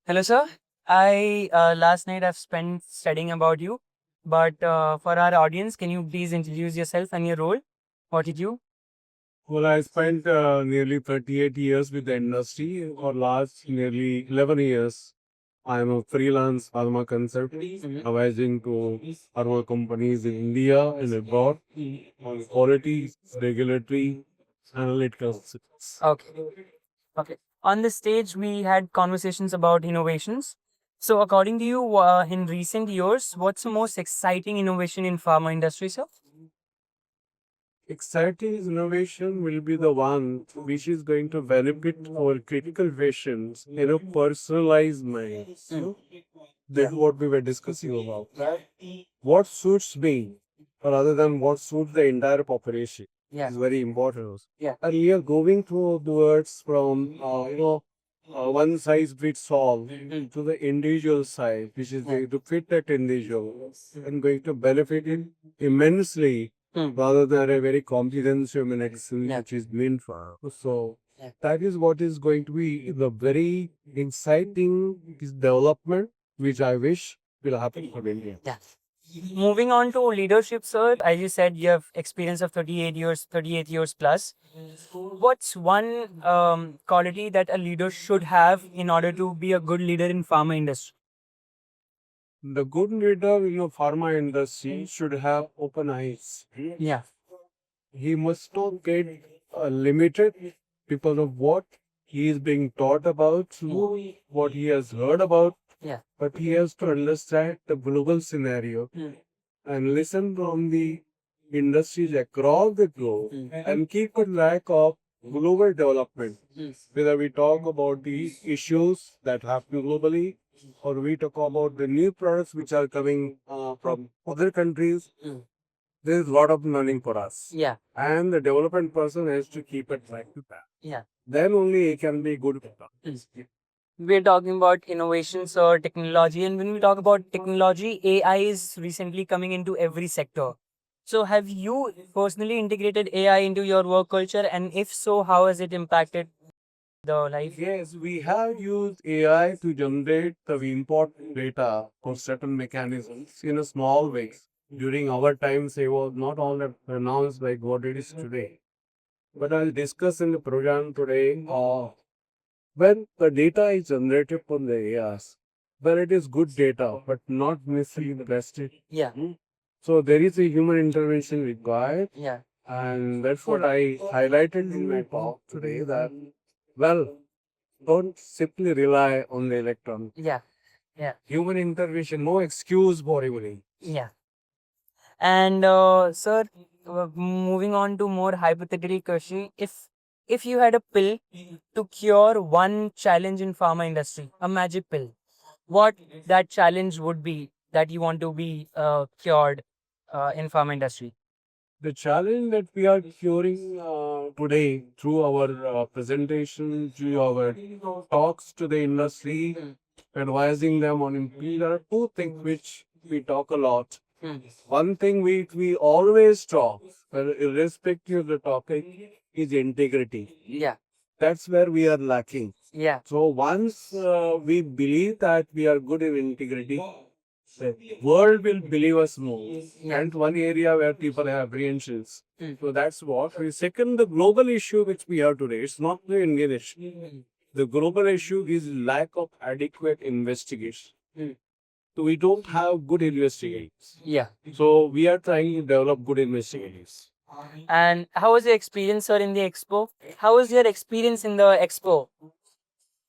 Hello, sir. I last night I've spent studying about you, but for our audience, can you please introduce yourself and your role? What did you? Well, I spent nearly 38 years with the industry. For last nearly 11 years, I am a freelance pharma consultant, advising to pharma companies in India and abroad on quality, regulatory, analytical systems. Okay. Okay. On the stage, we had conversations about innovations. So, according to you, in recent years, what's the most exciting innovation in pharma industry, sir? Exciting innovation will be the one which is going to benefit our critical patients in a personalized manner. This is what we were discussing about. What suits me rather than what suits the entire population Yeah. is very important. Yeah. And we are going towards from one size fits all to the individual side, which is going to fit that individual and going to benefit him immensely rather than a very comprehensive medicine Yeah. which is meant for. So Yeah. that is what is going to be the very exciting development which I wish will happen for India. Yeah. Moving on to leadership, sir. As you said, you have experience of 38 years plus. What's one quality that a leader should have in order to be a good leader in pharma industry? The good leader in the pharma industry should have open eyes. Yeah. He must not get limited because of what he is being taught about, what he has heard about, Yeah. but he has to understand the global scenario and listen from the industries across the globe and keep a track of global development. Whether we talk about the issues that happen globally or we talk about the new products which are coming from other countries, there is a lot of learning for us. Yeah. And the development person has to keep a track to that. Yeah. Then only he can be good. We're talking about innovations or technology, and when we talk about technology, AI is recently coming into every sector. So, have you personally integrated AI into your work culture, and if so, how has it impacted the life? Yes, we have used AI to generate the important data for certain mechanisms in a small ways. During our times, it was not all that pronounced like what it is today. But I'll discuss in the program today when the data is generated from the AIs, when it is good data but not misinterested. Yeah. So there is a human intervention required, Yeah. and that's what I highlighted in my talk today. That well, don't simply rely on the electron. Yeah. Yeah. Human intervention, no excuse for everything. Yeah. And sir, moving on to more hypothetical question, if you had a pill to cure one challenge in pharma industry, a magic pill, what that challenge would be that you want to be cured in pharma industry? The challenge that we are curing today through our presentation, through our talks to the industry, advising them on there are two things which we talk a lot. One thing we always talk, irrespective of the topic, is integrity. Yeah. That's where we are lacking. Yeah. So once we believe that we are good in integrity, the world will believe us more. Yeah. And one area where people have apprehensions. Mm. So that's what. Second, the global issue which we have today, it's not the Indian issue. The global issue is lack of adequate investigation. So we don't have good investigators. Yeah. So we are trying to develop good investigators. And how was your experience, sir, in the expo? How was your experience in the expo?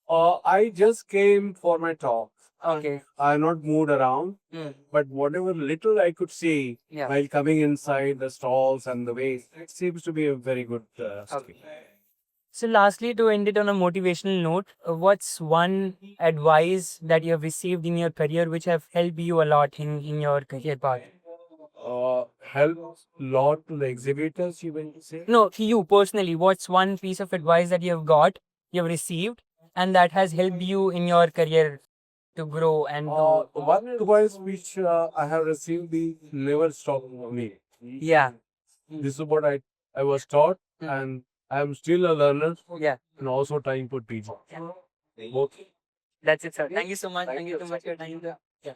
I just came for my talk. Okay. I not moved around, Mm. but whatever little I could see Yeah. while coming inside the stalls and the way, it seems to be a very good Okay. thing. So, lastly, to end it on a motivational note, what's one advice that you have received in your career which have helped you a lot in your career path? Help lot to the exhibitors, you will say. No, to you personally, what's one piece of advice that you have received, and that has helped you in your career to grow and to. One advice which I have received is never stop me. Yeah. This is what I was taught, and I am still a learner Yeah. and also trying to teach. Both. That's it, sir. Thank you so much. Thank you so much for your time. Yeah.